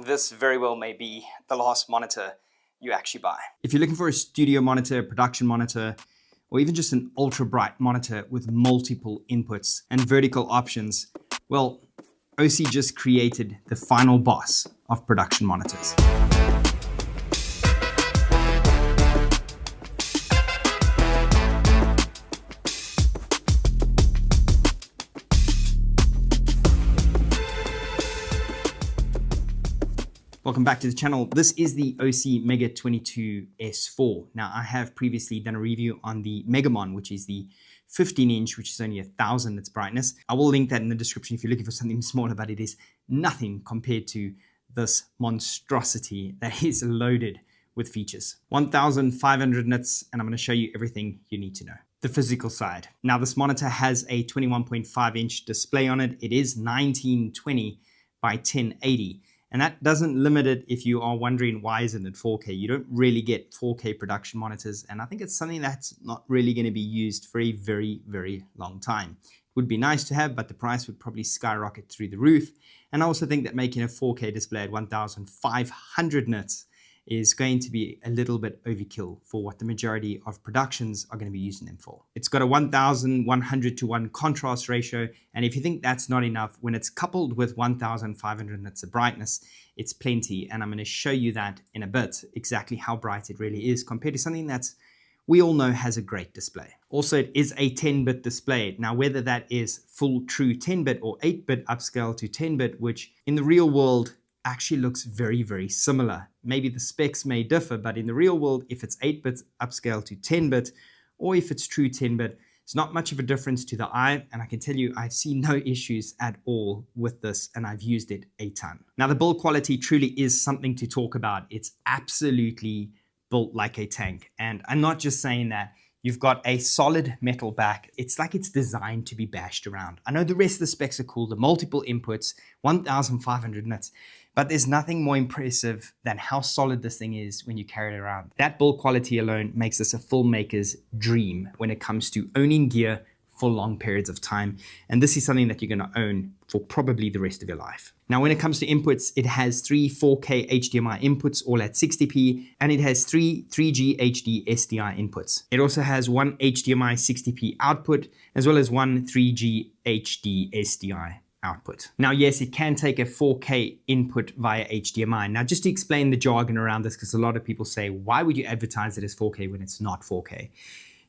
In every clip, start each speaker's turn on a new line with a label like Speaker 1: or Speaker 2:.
Speaker 1: this very well may be the last monitor you actually buy.
Speaker 2: If you're looking for a studio monitor, production monitor, or even just an ultra bright monitor with multiple inputs and vertical options, well, OSEE just created the final boss of production monitors. Welcome back to the channel. This is the OSEE Mega 22S4. Now, I have previously done a review on the Megamon, which is the 15-inch, which is only 1,000 its brightness. I will link that in the description if you're looking for something smaller, but it is nothing compared to this monstrosity that is loaded with features. 1,500 nits, and I'm going to show you everything you need to know. The physical side. Now, this monitor has a 21.5-inch display on it. It is 1920 by 1080. And that doesn't limit it if you are wondering why isn't it 4K. You don't really get 4K production monitors, and I think it's something that's not really going to be used for a very, very long time. It would be nice to have, but the price would probably skyrocket through the roof. And I also think that making a 4K display at 1,500 nits is going to be a little bit overkill for what the majority of productions are going to be using them for. It's got a 1,100:1 contrast ratio, and if you think that's not enough, when it's coupled with 1,500 nits of brightness, it's plenty, and I'm going to show you that in a bit, exactly how bright it really is compared to something that's we all know has a great display. Also, it is a 10-bit display. Now, whether that is full true 10-bit or 8-bit upscale to 10-bit, which in the real world actually looks very, very similar. Maybe the specs may differ, but in the real world, if it's 8-bit upscale to 10-bit, or if it's true 10-bit, it's not much of a difference to the eye, and I can tell you I see no issues at all with this, and I've used it a ton. Now, the build quality truly is something to talk about. It's absolutely built like a tank, and I'm not just saying that. You've got a solid metal back. It's like it's designed to be bashed around. I know the rest of the specs are cool, the multiple inputs, 1,500 nits, but there's nothing more impressive than how solid this thing is when you carry it around. That build quality alone makes this a filmmaker's dream when it comes to owning gear for long periods of time. And this is something that you're going to own for probably the rest of your life. Now, when it comes to inputs, it has 3 4K HDMI inputs, all at 60p, and it has 3 3G HD-SDl inputs. It also has 1 HDMI 60p output, as well as 1 3G HD-SDl output. Now, yes, it can take a 4K input via HDMI. Now, just to explain the jargon around this, because a lot of people say, why would you advertise it as 4K when it's not 4K?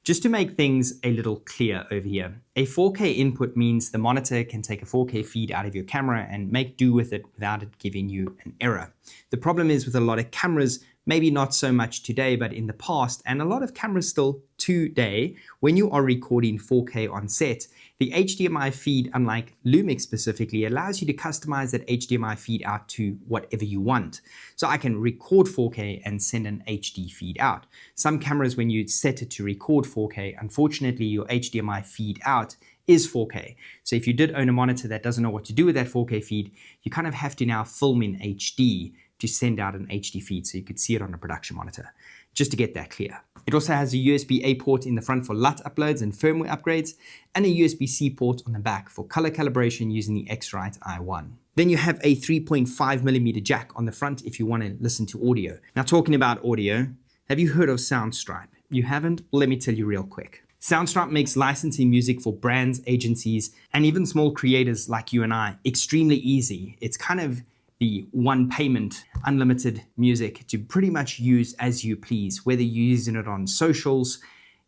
Speaker 2: Just to make things a little clear over here, a 4K input means the monitor can take a 4K feed out of your camera and make do with it without it giving you an error. The problem is with a lot of cameras, maybe not so much today, but in the past, and a lot of cameras still today, when you are recording 4K on set, the HDMI feed, unlike Lumix specifically, allows you to customize that HDMI feed out to whatever you want. So I can record 4K and send an HD feed out. Some cameras, when you set it to record 4K, unfortunately your HDMI feed out is 4K. So if you did own a monitor that doesn't know what to do with that 4K feed, you kind of have to now film in HD to send out an HD feed so you could see it on a production monitor, just to get that clear. It also has a USB-A port in the front for LUT uploads and firmware upgrades, and a USB-C port on the back for color calibration using the x-rite i1. Then you have a 3.5mm jack on the front if you want to listen to audio. Now, talking about audio, have you heard of Soundstripe? You haven't? Well, let me tell you real quick. Soundstripe makes licensing music for brands, agencies, and even small creators like you and I extremely easy. It's kind of the one payment, unlimited music to pretty much use as you please, whether you're using it on socials,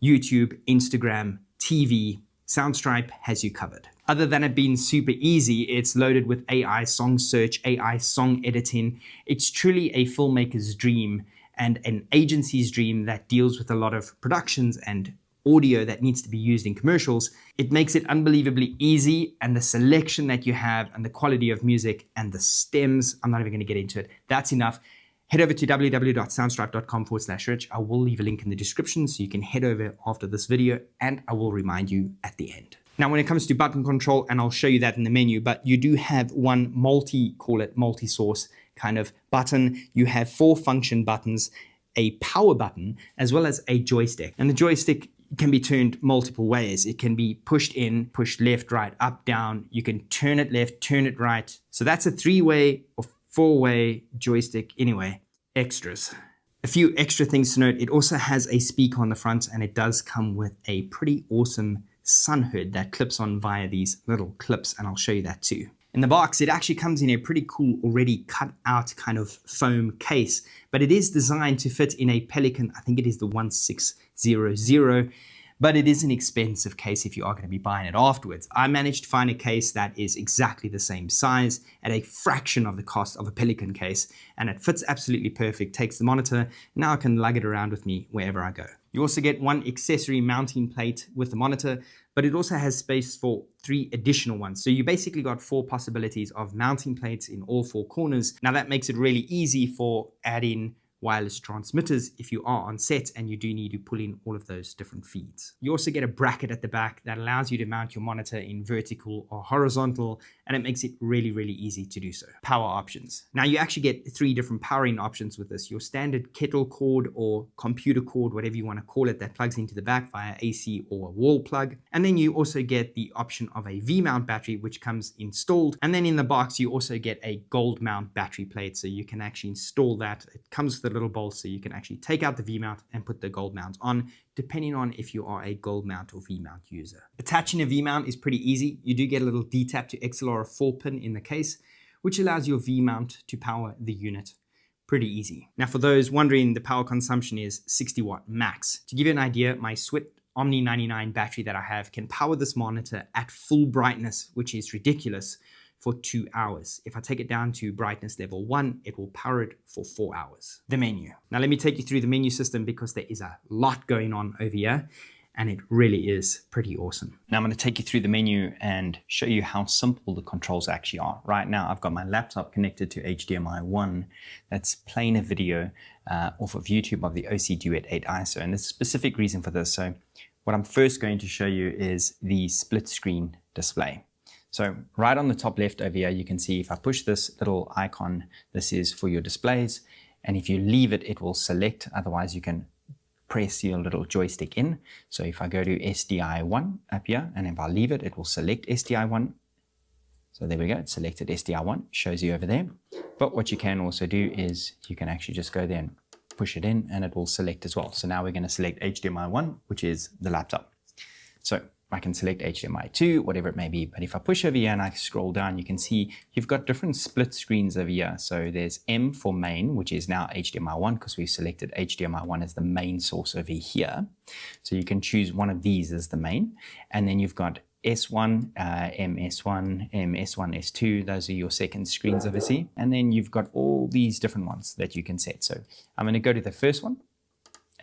Speaker 2: YouTube, Instagram, TV, Soundstripe has you covered. Other than it being super easy, it's loaded with AI song search, AI song editing. It's truly a filmmaker's dream and an agency's dream that deals with a lot of productions and audio that needs to be used in commercials. It makes it unbelievably easy, and the selection that you have and the quality of music and the stems, I'm not even going to get into it. That's enough. Head over to www.soundstripe.com/rich. I will leave a link in the description so you can head over after this video, and I will remind you at the end. Now, when it comes to button control, and I'll show you that in the menu, but you do have one multi-source kind of button. You have 4 function buttons, a power button, as well as a joystick. And the joystick can be turned multiple ways. It can be pushed in, pushed left, right, up, down. You can turn it left, turn it right. So that's a 3-way or 4-way joystick. Anyway, extras. A few extra things to note. It also has a speaker on the front, and it does come with a pretty awesome sun hood that clips on via these little clips, and I'll show you that too. In the box, it actually comes in a pretty cool, already cut out kind of foam case, but it is designed to fit in a Pelican. I think it is the 1600, but it is an expensive case if you are going to be buying it afterwards. I managed to find a case that is exactly the same size at a fraction of the cost of a Pelican case, and it fits absolutely perfect, takes the monitor. Now I can lug it around with me wherever I go. You also get one accessory mounting plate with the monitor, but it also has space for 3 additional ones. So you basically got 4 possibilities of mounting plates in all 4 corners. Now that makes it really easy for adding wireless transmitters if you are on set and you do need to pull in all of those different feeds. You also get a bracket at the back that allows you to mount your monitor in vertical or horizontal, and it makes it really, really easy to do so. Power options. Now you actually get 3 different powering options with this. Your standard kettle cord or computer cord, whatever you want to call it, that plugs into the back via AC or a wall plug. And then you also get the option of a V-mount battery, which comes installed. And then in the box, you also get a gold mount battery plate, so you can actually install that. It comes with a little bolt, so you can actually take out the V-mount and put the gold mount on, depending on if you are a gold mount or V-mount user. Attaching a V-mount is pretty easy. You do get a little D-tap to XLR 4 pin in the case, which allows your V-mount to power the unit. Pretty easy. Now for those wondering, the power consumption is 60 watt max. To give you an idea, my Swit Omni 99 battery that I have can power this monitor at full brightness, which is ridiculous, for 2 hours. If I take it down to brightness level 1, it will power it for 4 hours. The menu. Now let me take you through the menu system because there is a lot going on over here, and it really is pretty awesome. Now I'm going to take you through the menu and show you how simple the controls actually are. Right now I've got my laptop connected to HDMI 1 that's playing a video off of YouTube of the OSEE Duet 8 ISO, and there's a specific reason for this. So what I'm first going to show you is the split screen display. So right on the top left over here, you can see if I push this little icon, this is for your displays. And if you leave it, it will select. Otherwise, you can press your little joystick in. So if I go to SDI1 up here, and if I leave it, it will select SDI1. So there we go, it selected SDI1, shows you over there. But what you can also do is you can actually just go there and push it in, and it will select as well. So now we're going to select HDMI1, which is the laptop. So I can select HDMI 2, whatever it may be. But if I push over here and I scroll down, you can see you've got different split screens over here. So there's M for main, which is now HDMI 1 because we've selected HDMI 1 as the main source over here. So you can choose one of these as the main. And then you've got S1, MS1, MS1, S2. Those are your second screens obviously. And then you've got all these different ones that you can set. So I'm going to go to the first one,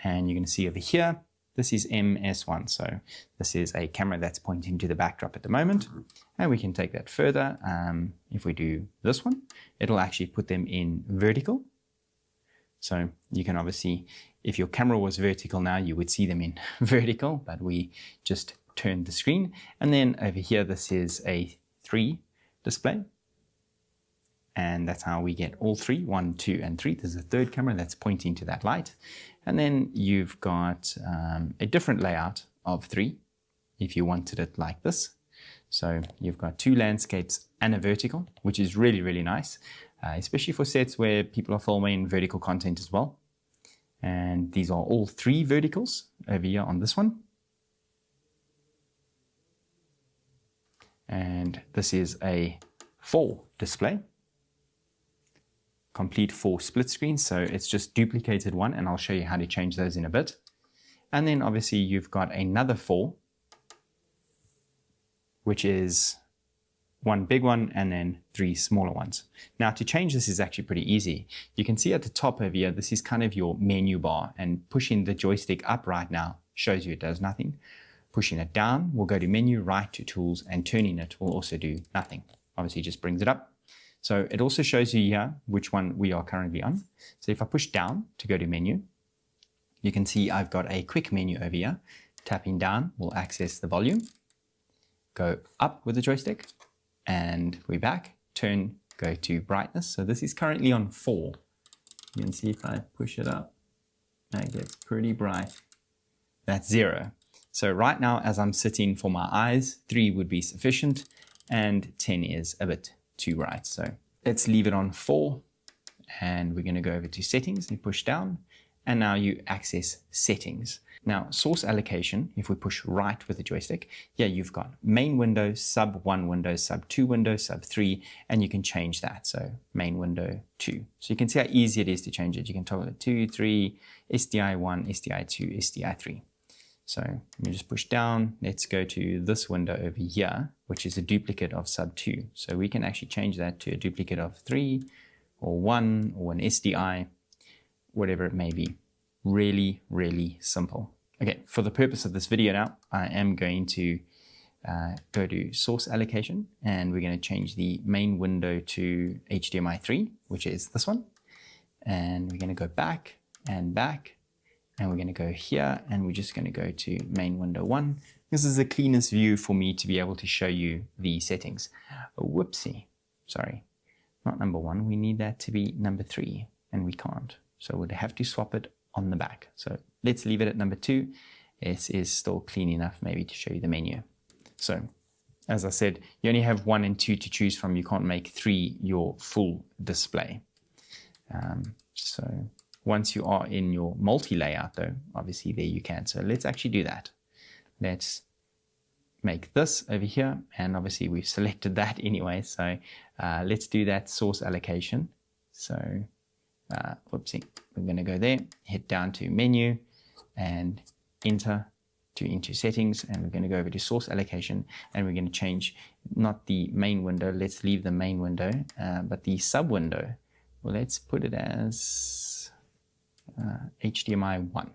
Speaker 2: and you're going to see over here, this is MS1, so this is a camera that's pointing to the backdrop at the moment, and we can take that further. If we do this one, it'll actually put them in vertical. So you can obviously, if your camera was vertical now, you would see them in vertical, but we just turned the screen. And then over here, this is a 3 display. And that's how we get all 3, 1, 2, and 3. There's a third camera that's pointing to that light. And then you've got a different layout of 3 if you wanted it like this. So you've got 2 landscapes and a vertical, which is really, really nice, especially for sets where people are filming vertical content as well. And these are all 3 verticals over here on this one. And this is a 4 display. Complete 4 split screens, so it's just duplicated one, and I'll show you how to change those in a bit. And then obviously you've got another 4, which is 1 big one and then 3 smaller ones. Now to change this is actually pretty easy. You can see at the top over here, this is kind of your menu bar, and pushing the joystick up right now shows you it does nothing. Pushing it down will go to menu, right to tools, and turning it will also do nothing. Obviously just brings it up. So it also shows you here which one we are currently on. So if I push down to go to menu, you can see I've got a quick menu over here. Tapping down will access the volume. Go up with the joystick, and we're back. Turn, go to brightness. So this is currently on 4. You can see if I push it up, that gets pretty bright. That's 0. So right now, as I'm sitting for my eyes, 3 would be sufficient, and 10 is a bit too bright. So let's leave it on 4, and we're going to go over to settings and push down, and now you access settings. Now, source allocation, if we push right with the joystick, yeah, you've got main window, sub 1 window, sub 2 window, sub 3, and you can change that. So main window 2. So you can see how easy it is to change it. You can toggle it 2, 3, SDI 1, SDI 2, SDI 3. So let me just push down. Let's go to this window over here, which is a duplicate of sub 2. So we can actually change that to a duplicate of 3 or 1 or an SDI, whatever it may be. Really, really simple. Okay, for the purpose of this video now, I am going to go to source allocation, and we're going to change the main window to HDMI 3, which is this one. And we're going to go back, and we're going to go here, and we're just going to go to main window 1. This is the cleanest view for me to be able to show you the settings. Whoopsie, sorry, not number 1. We need that to be number 3, and we can't. So we'll have to swap it on the back. So let's leave it at number 2. It is still clean enough maybe to show you the menu. So as I said, you only have 1 and 2 to choose from. You can't make 3 your full display. So once you are in your multi-layout though, obviously there you can. So let's actually do that. Let's make this over here, and obviously we've selected that anyway. So let's do that source allocation. So whoopsie, we're going to go there, hit down to menu and enter to into settings, and we're going to go over to source allocation, and we're going to change not the main window, let's leave the main window, but the sub window. Well, let's put it as HDMI 1.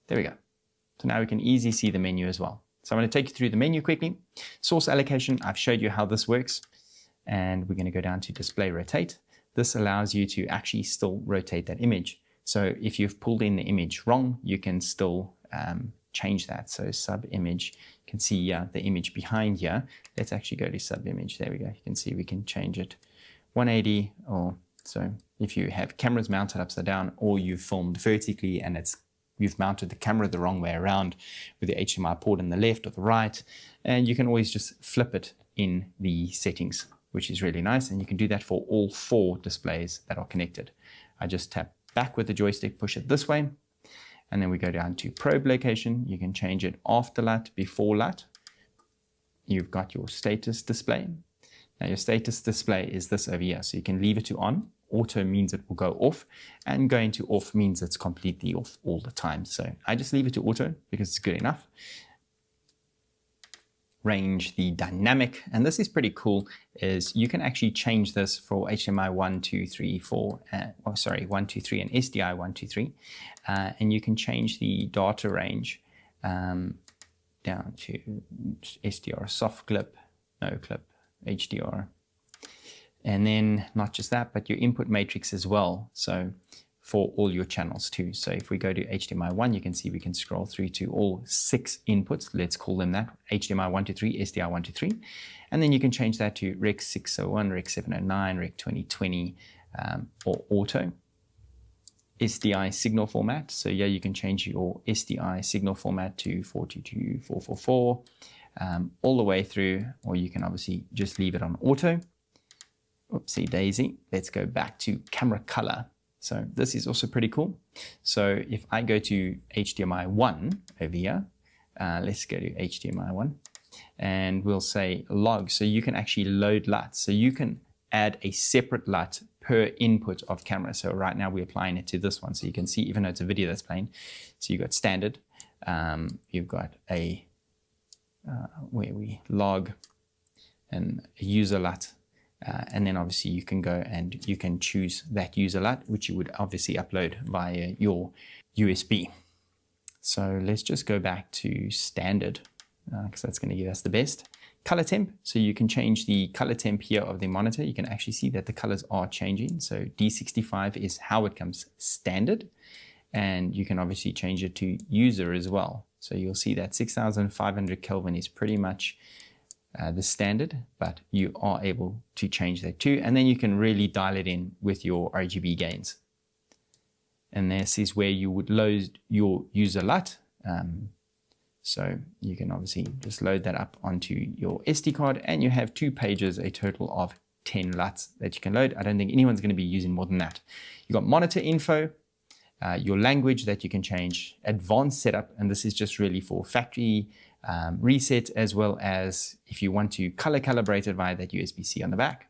Speaker 2: There we go. So now we can easily see the menu as well. So I'm going to take you through the menu quickly. Source allocation, I've showed you how this works, and we're going to go down to display rotate. This allows you to actually still rotate that image. So if you've pulled in the image wrong, you can still change that. So sub image, you can see the image behind here. Let's actually go to sub image. There we go. You can see we can change it 180, or so if you have cameras mounted upside down, or you've filmed vertically and you've mounted the camera the wrong way around with the HDMI port on the left or the right, and you can always just flip it in the settings, which is really nice, and you can do that for all 4 displays that are connected. I just tap back with the joystick, push it this way, and then we go down to probe location. You can change it after LUT, before LUT. You've got your status display. Now your status display is this over here, so you can leave it to on. Auto means it will go off, and going to off means it's completely off all the time. So I just leave it to auto because it's good enough. Range the dynamic, and this is pretty cool, is you can actually change this for HDMI 1, 2, 3, 4, 1, 2, 3 and SDI 1, 2, 3, and you can change the data range down to SDR soft clip, no clip, HDR, and then not just that, but your input matrix as well, so for all your channels too. So if we go to HDMI 1, you can see we can scroll through to all 6 inputs, let's call them that, HDMI 1, 2, 3, SDI 1, 2, 3, and then you can change that to Rec 601, Rec 709, Rec 2020, or auto. SDI signal format, so yeah, you can change your SDI signal format to 422, 444, all the way through, or you can obviously just leave it on auto. Oopsie daisy, let's go back to camera color. So this is also pretty cool. So if I go to HDMI 1 over here, let's go to HDMI 1, and we'll say log. So you can actually load LUT. So you can add a separate LUT per input of camera. So right now we're applying it to this one. So you can see, even though it's a video that's playing, so you've got standard, you've got a, where we log and a user LUT. And then obviously you can go and you can choose that user LUT, which you would obviously upload via your USB. So let's just go back to standard, because that's going to give us the best. Color temp, so you can change the color temp here of the monitor. You can actually see that the colors are changing. So D65 is how it comes standard, and you can obviously change it to user as well. So you'll see that 6500 Kelvin is pretty much the standard, but you are able to change that too, and then you can really dial it in with your RGB gains. And this is where you would load your user LUT. So you can obviously just load that up onto your SD card, and you have 2 pages, a total of 10 LUTs that you can load. I don't think anyone's going to be using more than that. You've got monitor info, your language that you can change, advanced setup, and this is just really for factory reset, as well as if you want to color calibrate it via that USB-C on the back.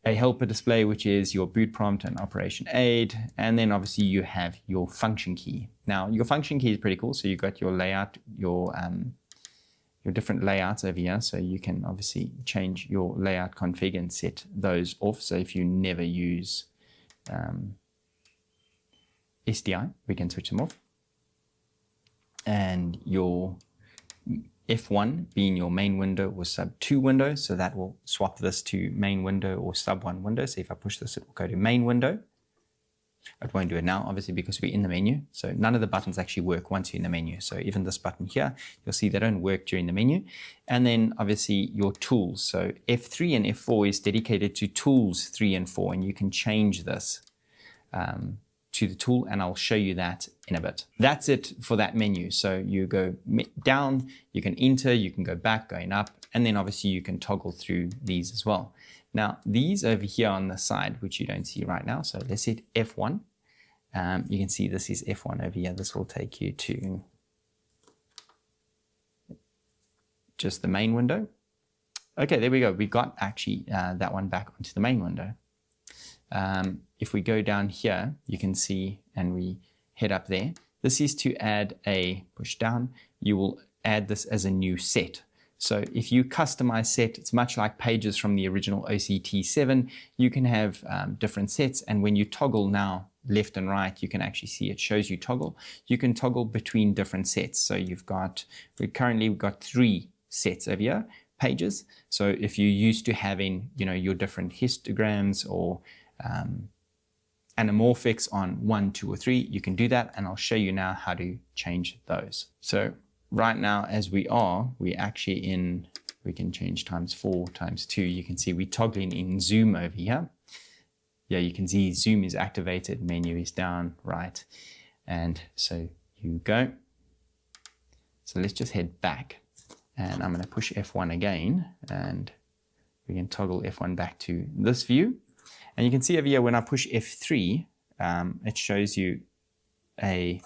Speaker 2: A helper display, which is your boot prompt and operation aid, and then obviously you have your function key. Now your function key is pretty cool, so you've got your layout, your different layouts over here, so you can obviously change your layout config and set those off. So if you never use SDI, we can switch them off. And your F1 being your main window or sub 2 window, so that will swap this to main window or sub 1 window. So if I push this, it will go to main window. It won't do it now, obviously, because we're in the menu. So none of the buttons actually work once you're in the menu. So even this button here, you'll see they don't work during the menu. And then obviously your tools. So F3 and F4 is dedicated to tools 3 and 4, and you can change this to the tool, and I'll show you that in a bit. That's it for that menu. So you go down, you can enter, you can go back, going up, and then obviously you can toggle through these as well. Now these over here on the side, which you don't see right now, so let's hit F1. You can see this is F1 over here. This will take you to just the main window. Okay, there we go. We got actually that one back onto the main window. If we go down here, you can see, and we head up there, this is to add a push down. You will add this as a new set. So if you customize set, it's much like pages from the original OSEE T7. You can have different sets, and when you toggle now left and right, you can actually see it shows you toggle. You can toggle between different sets. So we've got 3 sets over here, pages. So if you're used to having, your different histograms or anamorphics on 1, 2, or 3, you can do that, and I'll show you now how to change those. So right now, as we're actually we can change ×4, ×2. You can see we're toggling in zoom over here. Yeah, you can see zoom is activated, menu is down, right, and so you go. So let's just head back, and I'm going to push F1 again, and we can toggle F1 back to this view. And you can see over here, when I push F3, it shows you a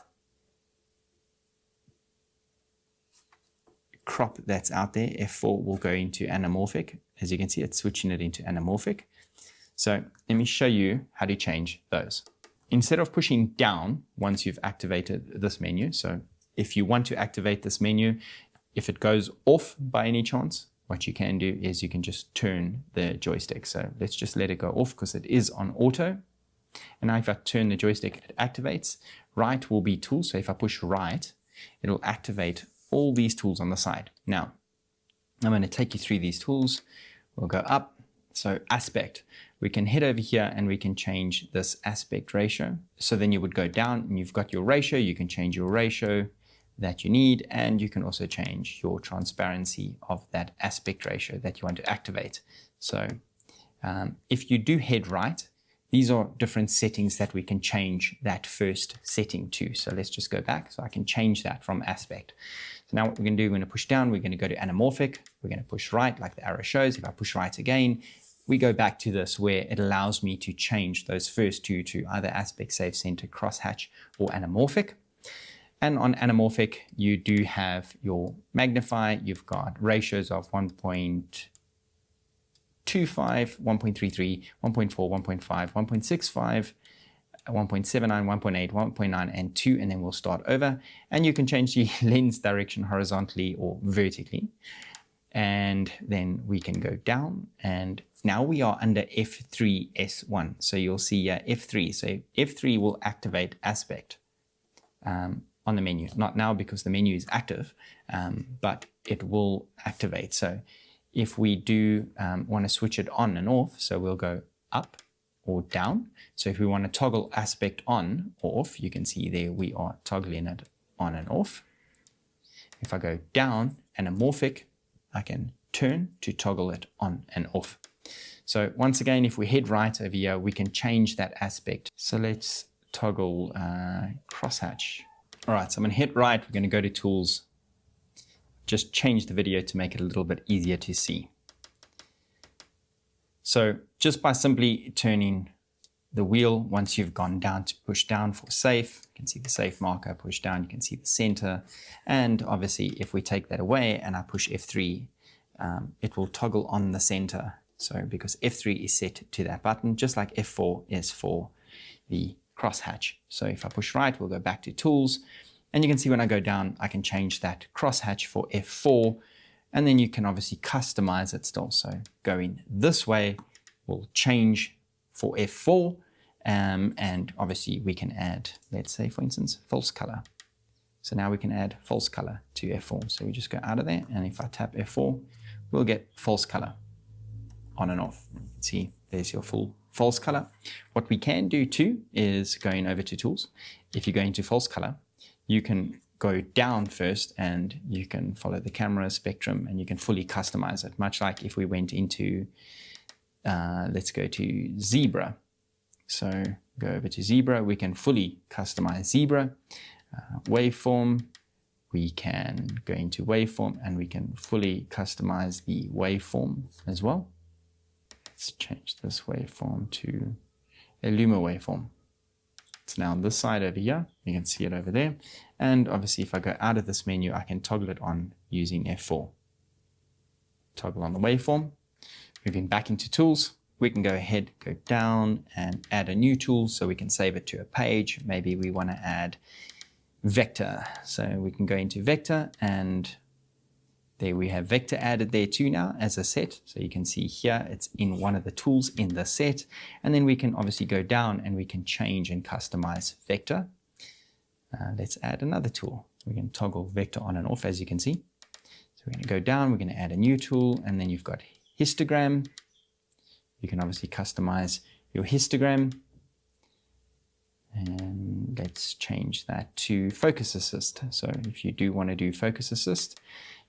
Speaker 2: crop that's out there. F4 will go into anamorphic. As you can see, it's switching it into anamorphic. So let me show you how to change those. Instead of pushing down once you've activated this menu, so if you want to activate this menu, if it goes off by any chance, what you can do is you can just turn the joystick. So let's just let it go off because it is on auto. And now if I turn the joystick, it activates. Right will be tools. So if I push right, it'll activate all these tools on the side. Now, I'm going to take you through these tools. We'll go up. So aspect, we can head over here and we can change this aspect ratio. So then you would go down and you've got your ratio. You can change your ratio that you need, and you can also change your transparency of that aspect ratio that you want to activate. So if you do head right, these are different settings that we can change that first setting to. So let's just go back. So I can change that from aspect. So now what we're going to do, we're going to push down, we're going to go to anamorphic, we're going to push right like the arrow shows. If I push right again, we go back to this where it allows me to change those first two to either aspect, save center, crosshatch, or anamorphic. And on anamorphic, you do have your magnify. You've got ratios of 1.25, 1.33, 1.4, 1.5, 1.65, 1.79, 1.8, 1.9, and 2, and then we'll start over. And you can change the lens direction horizontally or vertically. And then we can go down, and now we are under F3S1. So you'll see here F3. So F3 will activate aspect on the menu. Not now because the menu is active, but it will activate. So if we do want to switch it on and off, so we'll go up or down. So if we want to toggle aspect on or off, you can see there we are toggling it on and off. If I go down, anamorphic, I can turn to toggle it on and off. So once again, if we head right over here, we can change that aspect. So let's toggle crosshatch. All right, so I'm going to hit right. We're going to go to tools. Just change the video to make it a little bit easier to see. So just by simply turning the wheel, once you've gone down to push down for safe, you can see the safe marker, push down, you can see the center. And obviously if we take that away and I push F3, it will toggle on the center. So because F3 is set to that button, just like F4 is for the crosshatch. So if I push right, we'll go back to tools. And you can see when I go down, I can change that crosshatch for F4. And then you can obviously customize it still. So going this way will change for F4. And obviously we can add, let's say for instance, false color. So now we can add false color to F4. So we just go out of there. And if I tap F4, we'll get false color on and off. You can see there's your full false color. What we can do too is going over to tools. If you go into false color, you can go down first and you can follow the camera spectrum and you can fully customize it, much like if we went into, let's go to zebra. So go over to zebra, we can fully customize zebra. Waveform, we can go into waveform and we can fully customize the waveform as well. Let's change this waveform to a Luma waveform. It's now on this side over here. You can see it over there. And obviously if I go out of this menu, I can toggle it on using F4. Toggle on the waveform. Moving back into tools, we can go ahead, go down and add a new tool so we can save it to a page. Maybe we want to add vector. So we can go into vector and there we have vector added there too now as a set. So you can see here it's in one of the tools in the set. And then we can obviously go down and we can change and customize vector. Let's add another tool. We can toggle vector on and off as you can see. So we're going to go down, we're going to add a new tool and then you've got histogram. You can obviously customize your histogram. And let's change that to focus assist. So if you do want to do focus assist,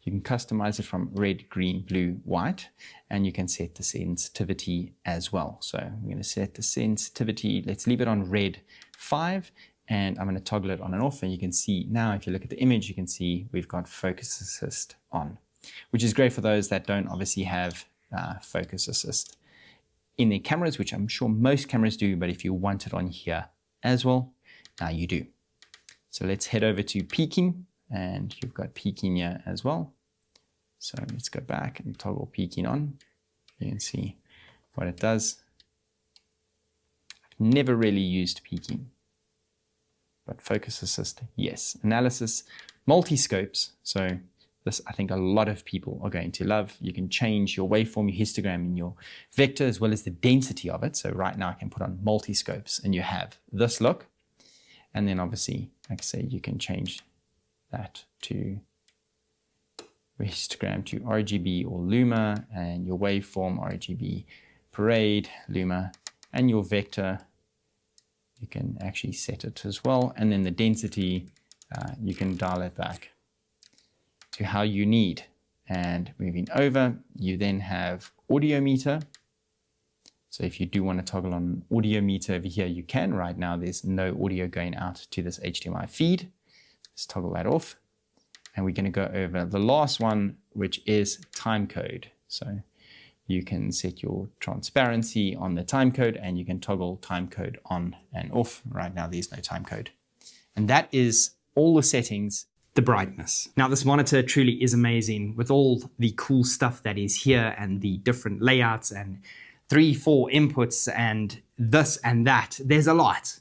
Speaker 2: you can customize it from red, green, blue, white, and you can set the sensitivity as well. So I'm going to set the sensitivity, let's leave it on red 5, and I'm going to toggle it on and off. And you can see now, if you look at the image, you can see we've got focus assist on, which is great for those that don't obviously have focus assist in their cameras, which I'm sure most cameras do, but if you want it on here as well, now you do. So let's head over to peaking, and you've got peaking here as well. So let's go back and toggle peaking on. You can see what it does. I've never really used peaking, but focus assist, yes. Analysis, multi-scopes. So this I think a lot of people are going to love. You can change your waveform, your histogram, and your vector, as well as the density of it. So right now I can put on multi-scopes and you have this look. And then obviously, like I say, you can change that to histogram to RGB or Luma, and your waveform RGB, parade, Luma, and your vector, you can actually set it as well. And then the density, you can dial it back to how you need. And moving over, you then have audio meter. So if you do want to toggle on audio meter over here, you can. Right now, there's no audio going out to this HDMI feed. Let's toggle that off. And we're going to go over the last one, which is time code. So you can set your transparency on the time code and you can toggle time code on and off. Right now, there's no time code. And that is all the settings.
Speaker 1: The brightness. Now this monitor truly is amazing with all the cool stuff that is here and the different layouts and 3-4 inputs and this and that. There's a lot.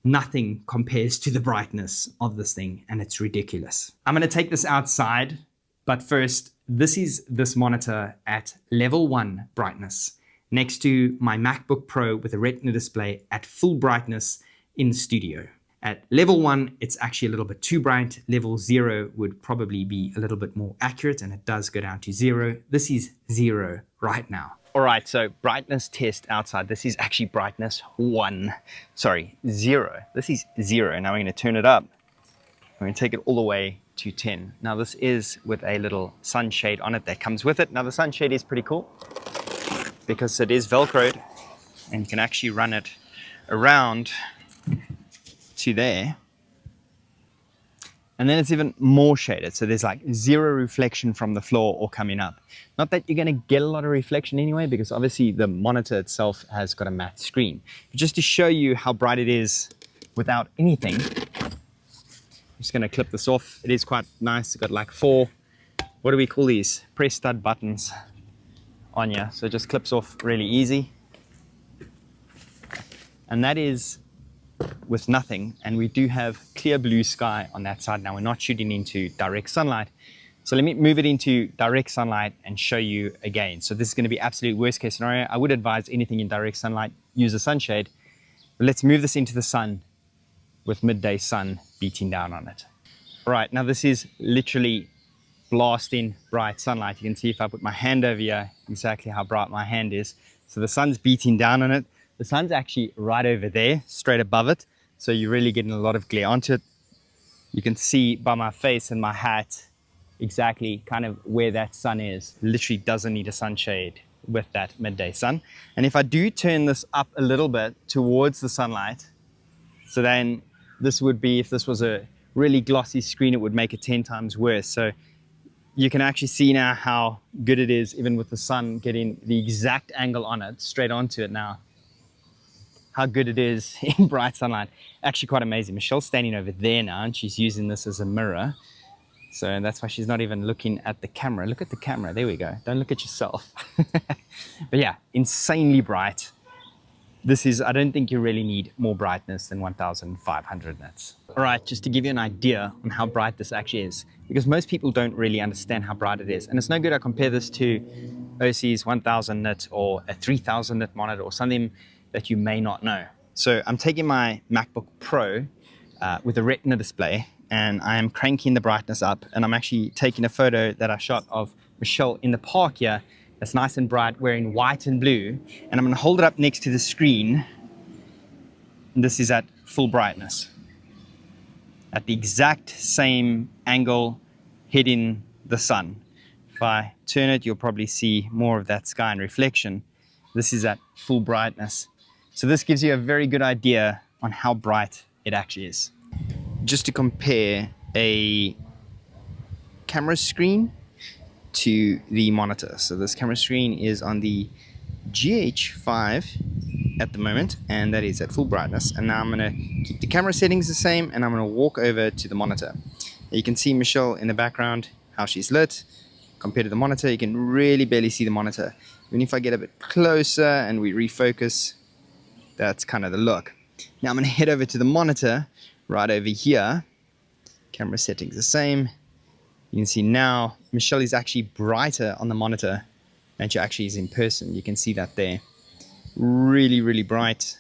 Speaker 1: Nothing compares to the brightness of this thing, and it's ridiculous. I'm going to take this outside, but first, this is this monitor at level 1 brightness next to my MacBook Pro with a Retina display at full brightness in the studio. At level 1, it's actually a little bit too bright. Level 0 would probably be a little bit more accurate, and it does go down to 0. This is 0 right now.
Speaker 2: All right, so brightness test outside. This is actually brightness 1. Sorry, 0. This is 0. Now we're going to turn it up. We're going to take it all the way to 10. Now this is with a little sunshade on it that comes with it. Now the sunshade is pretty cool because it is Velcroed and you can actually run it around to there. And then it's even more shaded. So there's like zero reflection from the floor or coming up. Not that you're gonna get a lot of reflection anyway, because obviously the monitor itself has got a matte screen. But just to show you how bright it is without anything, I'm just gonna clip this off. It is quite nice. It's got like 4, what do we call these? Press stud buttons on here. So it just clips off really easy. And that is with nothing, and we do have clear blue sky on that side. Now we're not shooting into direct sunlight, so let me move it into direct sunlight and show you again. So this is going to be absolute worst case scenario. I would advise anything in direct sunlight, use a sunshade, but let's move this into the sun with midday sun beating down on it. All right, now this is literally blasting bright sunlight. You can see if I put my hand over here exactly how bright my hand is. So the sun's beating down on it. The sun's actually right over there, straight above it. So you're really getting a lot of glare onto it. You can see by my face and my hat exactly kind of where that sun is. Literally doesn't need a sunshade with that midday sun. And if I do turn this up a little bit towards the sunlight, so then this would be, if this was a really glossy screen, it would make it 10 times worse. So you can actually see now how good it is, even with the sun getting the exact angle on it, straight onto it now. How good it is in bright sunlight. Actually quite amazing. Michelle's standing over there now and she's using this as a mirror. So that's why she's not even looking at the camera. Look at the camera, there we go. Don't look at yourself. But yeah, insanely bright. This is, I don't think you really need more brightness than 1500 nits. All right, just to give you an idea on how bright this actually is, because most people don't really understand how bright it is. And it's no good I compare this to OSEE's 1000 nit or a 3000 nit monitor or something that you may not know. So I'm taking my MacBook Pro with a Retina display, and I am cranking the brightness up, and I'm actually taking a photo that I shot of Michelle in the park here that's nice and bright, wearing white and blue, and I'm going to hold it up next to the screen, and this is at full brightness at the exact same angle hitting the sun. If I turn it, you'll probably see more of that sky and reflection. This is at full brightness. So this gives you a very good idea on how bright it actually is. Just to compare a camera screen to the monitor. So this camera screen is on the GH5 at the moment, and that is at full brightness. And now I'm going to keep the camera settings the same, and I'm going to walk over to the monitor. You can see Michelle in the background, how she's lit. Compared to the monitor, you can really barely see the monitor. Even if I get a bit closer and we refocus, that's kind of the look. Now I'm going to head over to the monitor right over here. Camera settings the same. You can see now Michelle is actually brighter on the monitor than she actually is in person. You can see that there. Really, really bright.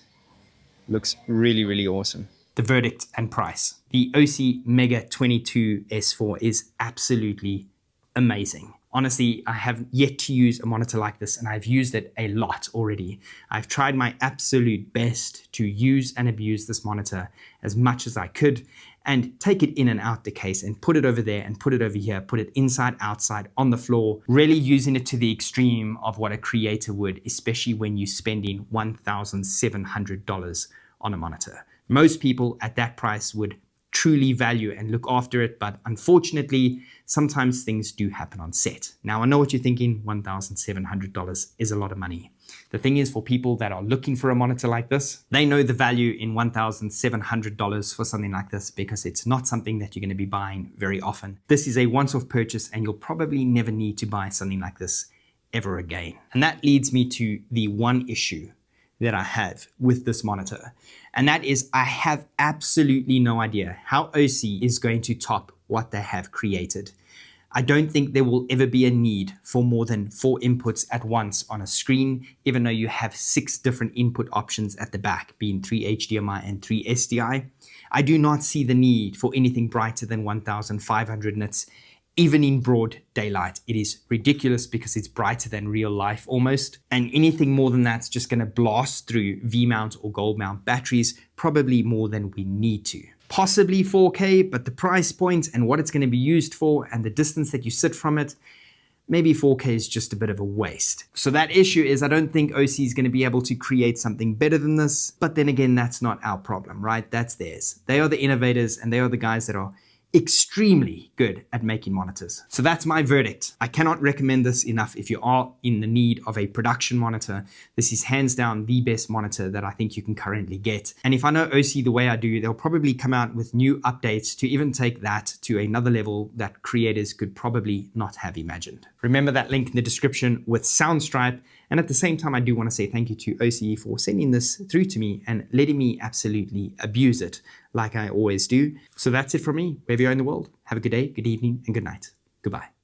Speaker 2: Looks really, really awesome.
Speaker 1: The verdict and price. The OSEE Mega 22S4 is absolutely amazing. Honestly, I have yet to use a monitor like this, and I've used it a lot already. I've tried my absolute best to use and abuse this monitor as much as I could, and take it in and out the case and put it over there and put it over here, put it inside, outside, on the floor, really using it to the extreme of what a creator would, especially when you're spending $1,700 on a monitor. Most people at that price would truly value and look after it, but unfortunately, sometimes things do happen on set. Now, I know what you're thinking, $1,700 is a lot of money. The thing is, for people that are looking for a monitor like this, they know the value in $1,700 for something like this, because it's not something that you're going to be buying very often. This is a once-off purchase, and you'll probably never need to buy something like this ever again. And that leads me to the one issue that I have with this monitor. And that is, I have absolutely no idea how OSEE is going to top what they have created. I don't think there will ever be a need for more than 4 inputs at once on a screen, even though you have 6 different input options at the back, being 3 HDMI and 3 SDI. I do not see the need for anything brighter than 1500 nits, even in broad daylight. It is ridiculous because it's brighter than real life almost. And anything more than that's just going to blast through V-mount or gold mount batteries, probably more than we need to. Possibly 4K, but the price point and what it's going to be used for and the distance that you sit from it, maybe 4K is just a bit of a waste. So that issue is, I don't think OSEE is going to be able to create something better than this. But then again, that's not our problem, right? That's theirs. They are the innovators, and they are the guys that are extremely good at making monitors. So that's my verdict. I cannot recommend this enough. If you are in the need of a production monitor, this is hands down the best monitor that I think you can currently get. And if I know OSEE the way I do, they'll probably come out with new updates to even take that to another level that creators could probably not have imagined. Remember that link in the description with Soundstripe. And at the same time, I do want to say thank you to OSEE for sending this through to me and letting me absolutely abuse it like I always do. So that's it from me. Wherever you're in the world, have a good day, good evening, and good night. Goodbye.